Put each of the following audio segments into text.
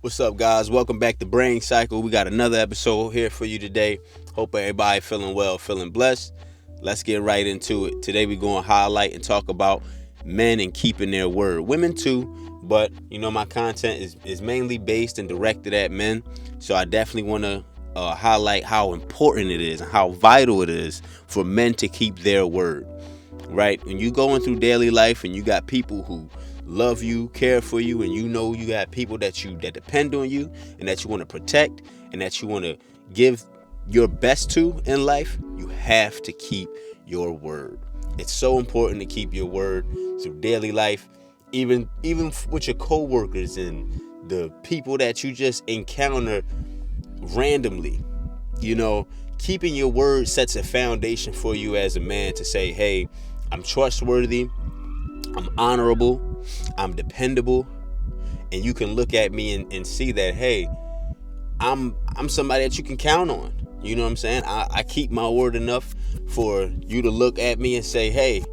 What's up, guys? Welcome back to Brain Cycle. We got another episode here for you today. Hope everybody feeling well, feeling blessed. Let's get right into it. Today we're going to highlight and talk about men and keeping their word. Women too, but my content is mainly based and directed at men. So I definitely want to highlight how important it is and how vital it is for men to keep their word. Right? When you going through daily life and you got people who love you, care for you, and you got people that depend on you and that you want to protect and that you want to give your best to in life, you have to keep your word. It's so important to keep your word through daily life, even with your coworkers and the people that you just encounter randomly. Keeping your word sets a foundation for you as a man to say, hey, I'm trustworthy, I'm honorable, I'm dependable, and you can look at me and see that, hey, I'm somebody that you can count on. You know what I'm saying? I keep my word enough for you to look at me and say, hey,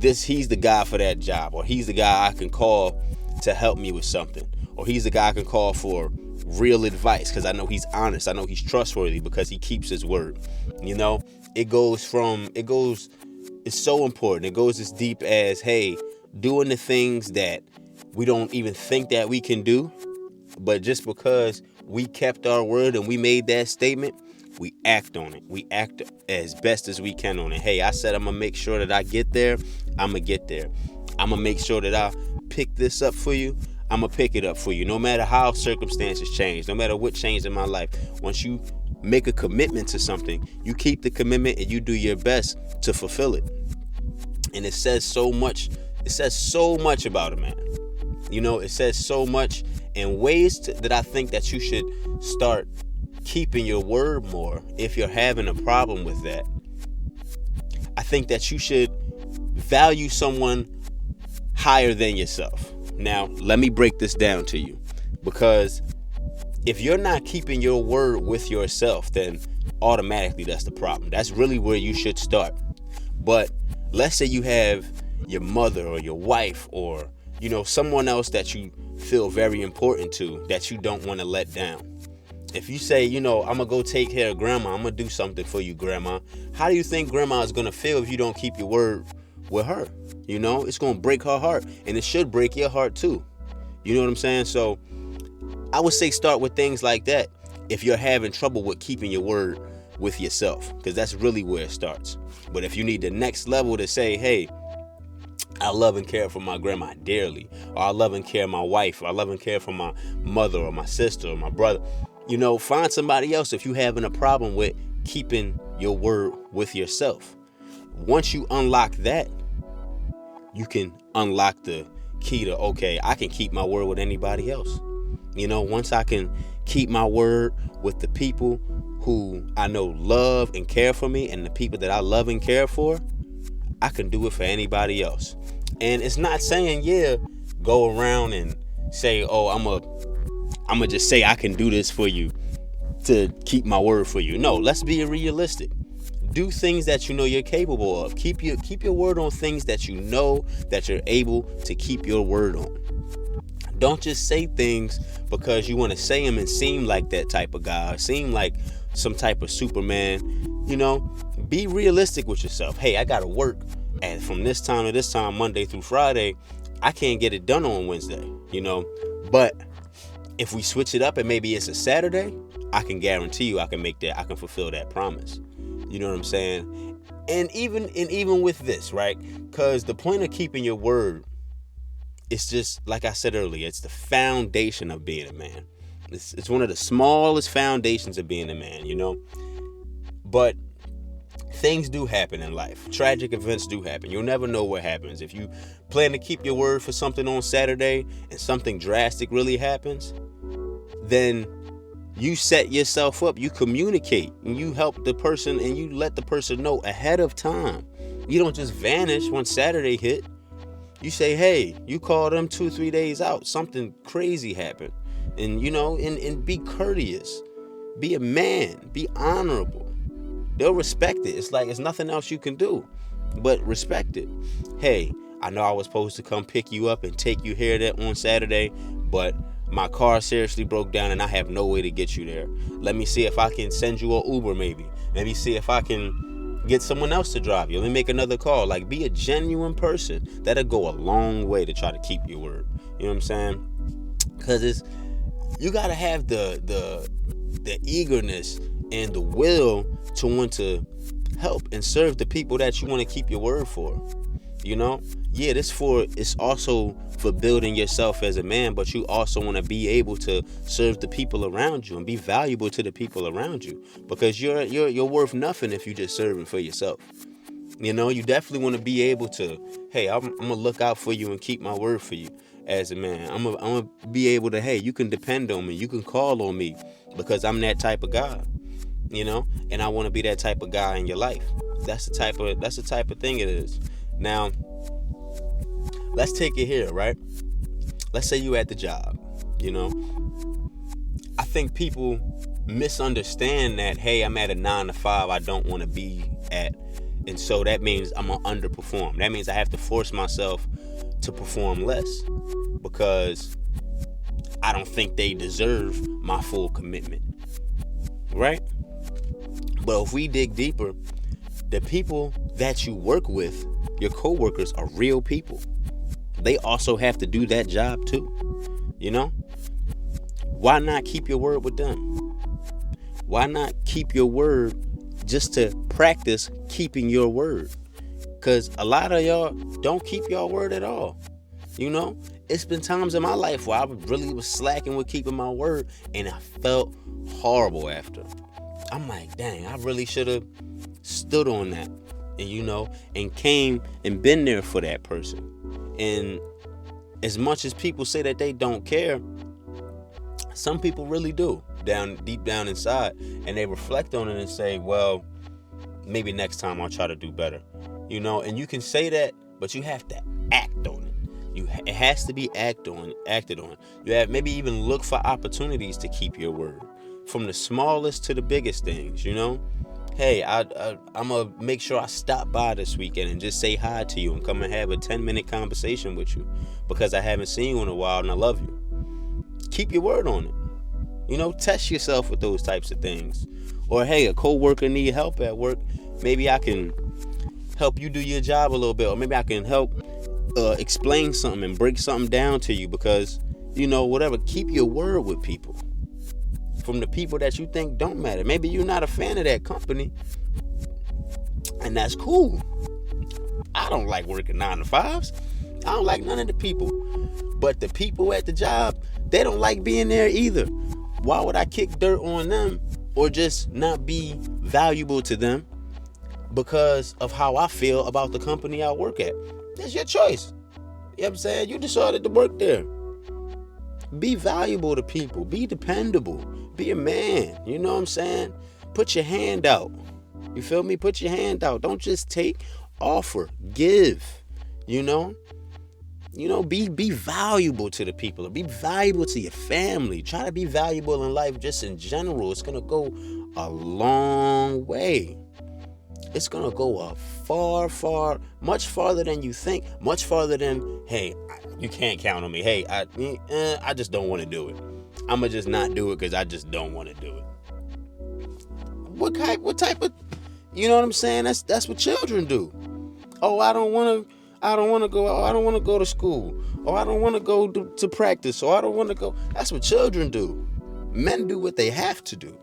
he's the guy for that job, or he's the guy I can call to help me with something, or he's the guy I can call for real advice because I know he's honest, I know he's trustworthy because he keeps his word. It's so important. It goes as deep as, hey, doing the things that we don't even think that we can do, but just because we kept our word and we made that statement, we act on it. We act as best as we can on it. Hey, I said I'm going to make sure that I get there. I'm going to get there. I'm going to make sure that I pick this up for you. I'm going to pick it up for you. No matter how circumstances change, no matter what changed in my life, once you make a commitment to something, you keep the commitment and you do your best to fulfill it. And it says so much. It says so much about a man. It says so much in ways that I think that you should start keeping your word more if you're having a problem with that. I think that you should value someone higher than yourself. Now, let me break this down to you, because if you're not keeping your word with yourself, then automatically that's the problem. That's really where you should start. But let's say you have your mother or your wife or, someone else that you feel very important to that you don't want to let down. If you say, I'm going to go take care of grandma, I'm going to do something for you, grandma. How do you think grandma is going to feel if you don't keep your word with her? It's going to break her heart, and it should break your heart too. You know what I'm saying? So I would say start with things like that if you're having trouble with keeping your word with yourself, because that's really where it starts. But if you need the next level to say, hey, I love and care for my grandma dearly, or I love and care my wife, or I love and care for my mother or my sister or my brother, find somebody else if you're having a problem with keeping your word with yourself. Once you unlock that, you can unlock the key to, okay, I can keep my word with anybody else. Once I can keep my word with the people who I know love and care for me, and the people that I love and care for, I can do it for anybody else. And it's not saying, go around and say, oh, I'm gonna just say I can do this for you to keep my word for you. No, let's be realistic. Do things that you know you're capable of. Keep your word on things that you know that you're able to keep your word on. Don't just say things because you want to say them and seem like that type of guy, seem like some type of Superman. Be realistic with yourself. Hey, I gotta work, and from this time to this time, Monday through Friday, I can't get it done on Wednesday. But if we switch it up and maybe it's a Saturday, I can guarantee you I can fulfill that promise. You know what I'm saying? And even with this, right? Because the point of keeping your word, it's just like I said earlier, it's the foundation of being a man. It's one of the smallest foundations of being a man, But things do happen in life. Tragic events do happen. You'll never know what happens. If you plan to keep your word for something on Saturday and something drastic really happens, then you set yourself up, you communicate, and you help the person, and you let the person know ahead of time. You don't just vanish when Saturday hit. You say, hey, you call them 2-3 days out, something crazy happened. And, and be courteous. Be a man. Be honorable. They'll respect it. It's like it's nothing else you can do but respect it. Hey, I know I was supposed to come pick you up and take you here on Saturday, but My car seriously broke down and I have no way to get you there. Let me see if I can send you an Uber maybe. Maybe see if I can get someone else to drive you. Let me make another call. Like, be a genuine person. That'll go a long way to try to keep your word. You know what I'm saying? Because you got to have the eagerness and the will to want to help and serve the people that you want to keep your word for. You know, yeah, it's also for building yourself as a man, but you also want to be able to serve the people around you and be valuable to the people around you, because you're worth nothing if you just serving for yourself. You know, you definitely want to be able to, hey, I'm gonna look out for you and keep my word for you as a man. I'm gonna be able to, hey, you can depend on me, you can call on me, because I'm that type of guy. You know, and I want to be that type of guy in your life. That's the type of thing it is. Now, let's take it here, right? Let's say you at the job, you know. I think people misunderstand that, hey, I'm at a 9 to 5 I don't want to be at. And so that means I'm going to underperform. That means I have to force myself to perform less because I don't think they deserve my full commitment, right? But if we dig deeper, the people that you work with, your coworkers, are real people. They also have to do that job too. You know? Why not keep your word with them? Why not keep your word just to practice keeping your word? Because a lot of y'all don't keep your word at all. You know? It's been times in my life where I really was slacking with keeping my word, and I felt horrible after. I'm like, dang, I really should have stood on that, and you know, and came and been there for that person. And as much as people say that they don't care, some people really do, deep down inside, and they reflect on it and say, well, maybe next time I'll try to do better. You know, and you can say that, but you have to act on it. It has to be acted on. You have maybe even look for opportunities to keep your word, from the smallest to the biggest things. You know, hey, I'm gonna make sure I stop by this weekend and just say hi to you and come and have a 10-minute conversation with you because I haven't seen you in a while and I love you. Keep your word on it. You know, test yourself with those types of things. Or hey, a coworker need help at work. Maybe I can help you do your job a little bit, or maybe I can help explain something and break something down to you, because, you know, whatever. Keep your word with people. From the people that you think don't matter. Maybe you're not a fan of that company, and that's cool. I don't like working 9 to 5s. I don't like none of the people. But the people at the job, they don't like being there either. Why would I kick dirt on them or just not be valuable to them because of how I feel about the company I work at? That's your choice. You know what I'm saying? You decided to work there. Be valuable to people. Be dependable. Be a man. You know what I'm saying? Put your hand out. You feel me? Put your hand out. Don't just take. Offer. Give. You know? Be valuable to the people. Be valuable to your family. Try to be valuable in life just in general. It's going to go a long way. It's going to go a much farther than you think. Much farther than, hey, you can't count on me. Hey, I just don't want to do it. I'm going to just not do it because I just don't want to do it. What type of, you know what I'm saying? That's what children do. Oh, I don't want to go. Oh, I don't want to go to school. Or I don't want to go to practice. Or I don't want to go. That's what children do. Men do what they have to do.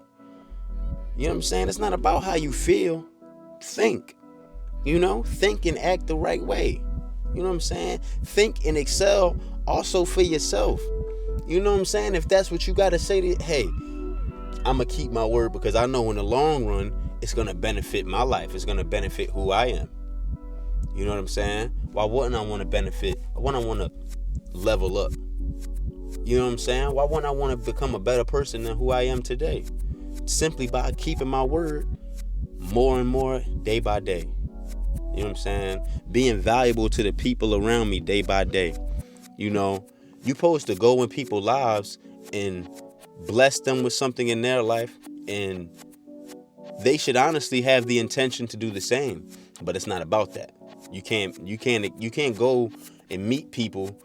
You know what I'm saying? It's not about how you feel. Think. You know? Think and act the right way. You know what I'm saying? Think and excel also for yourself. You know what I'm saying? If that's what you got to say to, hey, I'm going to keep my word because I know in the long run, it's going to benefit my life. It's going to benefit who I am. You know what I'm saying? Why wouldn't I want to benefit? Why wouldn't I want to level up? You know what I'm saying? Why wouldn't I want to become a better person than who I am today? Simply by keeping my word more and more day by day. You know what I'm saying? Being valuable to the people around me day by day. You know, you're supposed to go in people's lives and bless them with something in their life, and they should honestly have the intention to do the same. But it's not about that. You can't go and meet people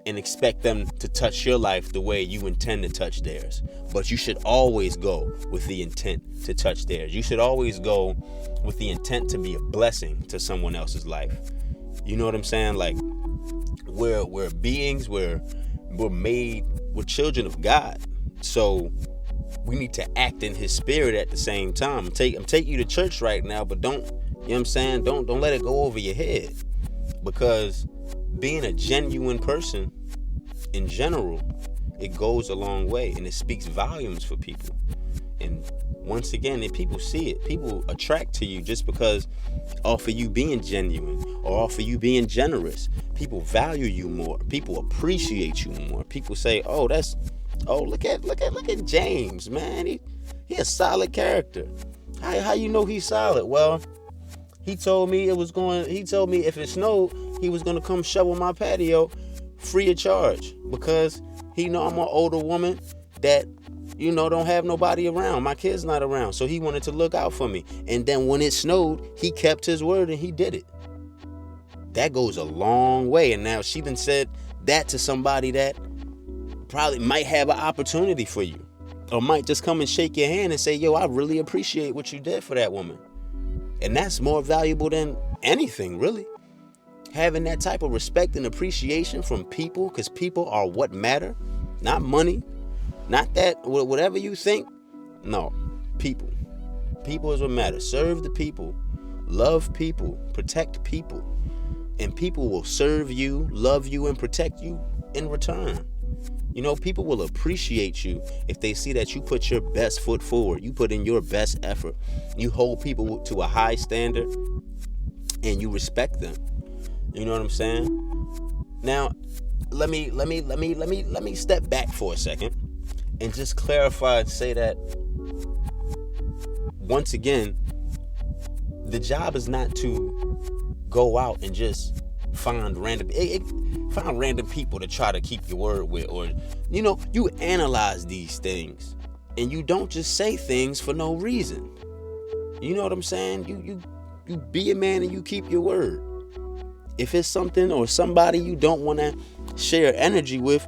and expect them to touch your life the way you intend to touch theirs. But you should always go with the intent to touch theirs. You should always go with the intent to be a blessing to someone else's life. You know what I'm saying? Like, we're beings, we're made, we're children of God. So we need to act in his spirit at the same time. I'm taking you to church right now, but don't, you know what I'm saying? Don't let it go over your head. Because being a genuine person in general, it goes a long way, and it speaks volumes for people. And once again, if people see it, people attract to you just because off of you being genuine or off of you being generous. People value you more. People appreciate you more. People say, look at James, man. He a solid character. How you know he's solid? Well, he told me if it snowed, he was gonna come shovel my patio free of charge, because he know I'm an older woman that, don't have nobody around. My kid's not around. So he wanted to look out for me. And then when it snowed, he kept his word and he did it. That goes a long way. And now she done said that to somebody that probably might have an opportunity for you, or might just come and shake your hand and say, yo, I really appreciate what you did for that woman. And that's more valuable than anything, really. Having that type of respect and appreciation from people, because people are what matter, not money, not that, whatever you think. No, people. People is what matters. Serve the people, love people, protect people, and people will serve you, love you, and protect you in return. People will appreciate you if they see that you put your best foot forward. You put in your best effort. You hold people to a high standard, and you respect them. You know what I'm saying? Now, let me step back for a second and just clarify and say that, once again, the job is not to go out and just find random people to try to keep your word with, or you analyze these things, and you don't just say things for no reason. You know what I'm saying? You be a man and you keep your word. If it's something or somebody you don't want to share energy with,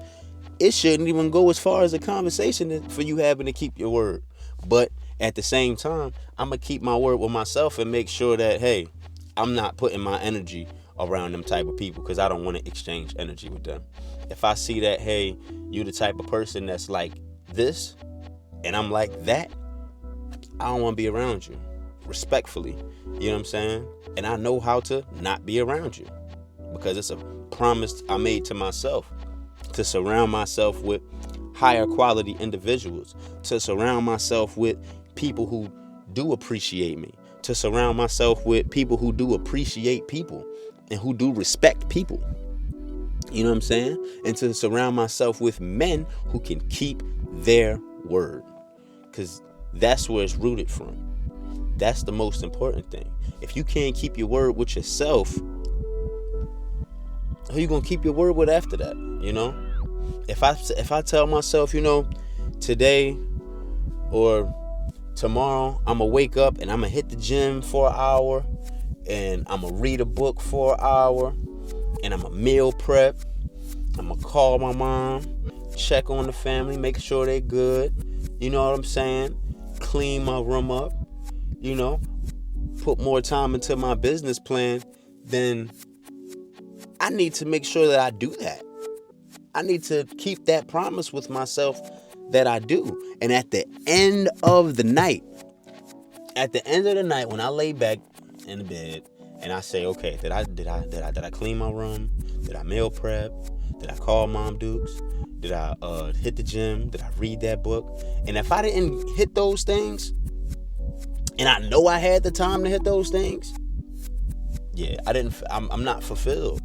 it shouldn't even go as far as a conversation for you having to keep your word. But at the same time, I'm going to keep my word with myself and make sure that, hey, I'm not putting my energy around them type of people, because I don't want to exchange energy with them. If I see that, hey, you the type of person that's like this and I'm like that, I don't want to be around you. Respectfully, you know what I'm saying? And I know how to not be around you, because it's a promise I made to myself to surround myself with higher quality individuals, to surround myself with people who do appreciate me, to surround myself with people who do appreciate people and who do respect people. You know what I'm saying? And to surround myself with men who can keep their word, because that's where it's rooted from. That's the most important thing. If you can't keep your word with yourself, who you gonna keep your word with after that? If I tell myself, today or tomorrow I'm gonna wake up and I'm gonna hit the gym for an hour, and I'm gonna read a book for an hour, and I'm gonna meal prep, I'm gonna call my mom, check on the family, make sure they're good, you know what I'm saying? Clean my room up, put more time into my business plan, then I need to make sure that I do that. I need to keep that promise with myself that I do. And at the end of the night, when I lay back in the bed and I say, okay, did I clean my room? Did I meal prep? Did I call Mom Dukes? Did I hit the gym? Did I read that book? And if I didn't hit those things, and I know I had the time to hit those things, I'm not fulfilled.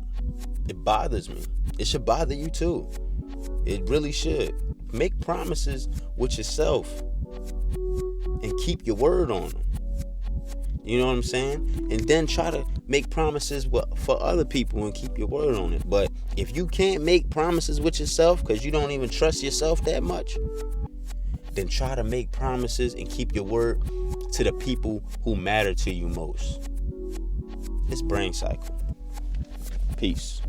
It bothers me. It should bother you too. It really should. Make promises with yourself and keep your word on them. You know what I'm saying? And then try to make promises for other people and keep your word on it. But if you can't make promises with yourself because you don't even trust yourself that much, then try to make promises and keep your word to the people who matter to you most. It's Brain Cycle. Peace.